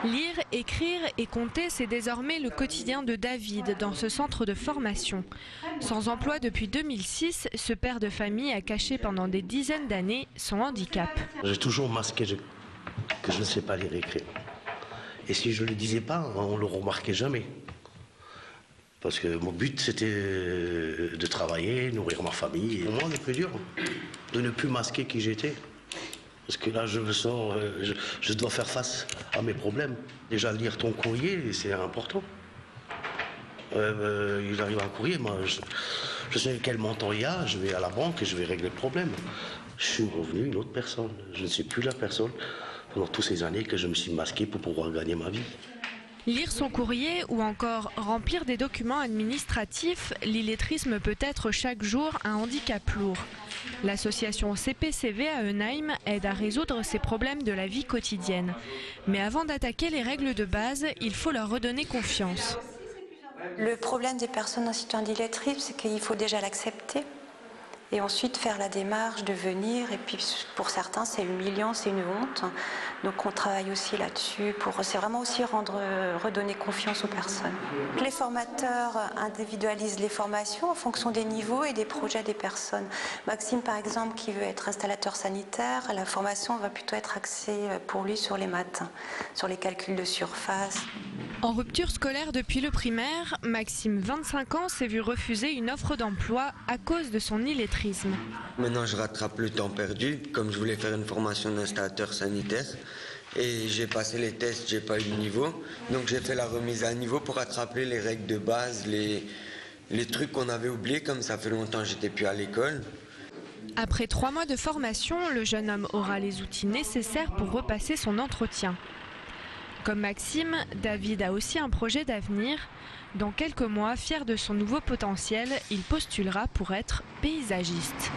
Lire, écrire et compter, c'est désormais le quotidien de David dans ce centre de formation. Sans emploi depuis 2006, ce père de famille a caché pendant des dizaines d'années son handicap. J'ai toujours masqué que je ne sais pas lire et écrire. Et si je ne le disais pas, on ne le remarquait jamais. Parce que mon but, c'était de travailler, nourrir ma famille. Et pour moi, le plus dur, de ne plus masquer qui j'étais. Parce que là, je me sens, je dois faire face à mes problèmes. Déjà, lire ton courrier, c'est important. Il arrive un courrier, moi, je sais quel montant il y a, je vais à la banque et je vais régler le problème. Je suis revenu une autre personne. Je ne suis plus la personne pendant toutes ces années que je me suis masqué pour pouvoir gagner ma vie. Lire son courrier ou encore remplir des documents administratifs, l'illettrisme peut être chaque jour un handicap lourd. L'association CPCV à Eunheim aide à résoudre ces problèmes de la vie quotidienne. Mais avant d'attaquer les règles de base, il faut leur redonner confiance. Le problème des personnes en situation d'illettrisme, c'est qu'il faut déjà l'accepter et ensuite faire la démarche de venir. Et puis pour certains, c'est humiliant, c'est une honte. Donc on travaille aussi là-dessus. C'est vraiment aussi redonner confiance aux personnes. Les formateurs individualisent les formations en fonction des niveaux et des projets des personnes. Maxime, par exemple, qui veut être installateur sanitaire, la formation va plutôt être axée pour lui sur les maths, sur les calculs de surface. En rupture scolaire depuis le primaire, Maxime, 25 ans, s'est vu refuser une offre d'emploi à cause de son illettrisme. Maintenant, je rattrape le temps perdu, comme je voulais faire une formation d'installateur sanitaire. Et j'ai passé les tests, j'ai pas eu le niveau. Donc j'ai fait la remise à niveau pour rattraper les règles de base, les trucs qu'on avait oubliés, comme ça fait longtemps que j'étais plus à l'école. Après 3 mois de formation, le jeune homme aura les outils nécessaires pour repasser son entretien. Comme Maxime, David a aussi un projet d'avenir. Dans quelques mois, fier de son nouveau potentiel, il postulera pour être paysagiste.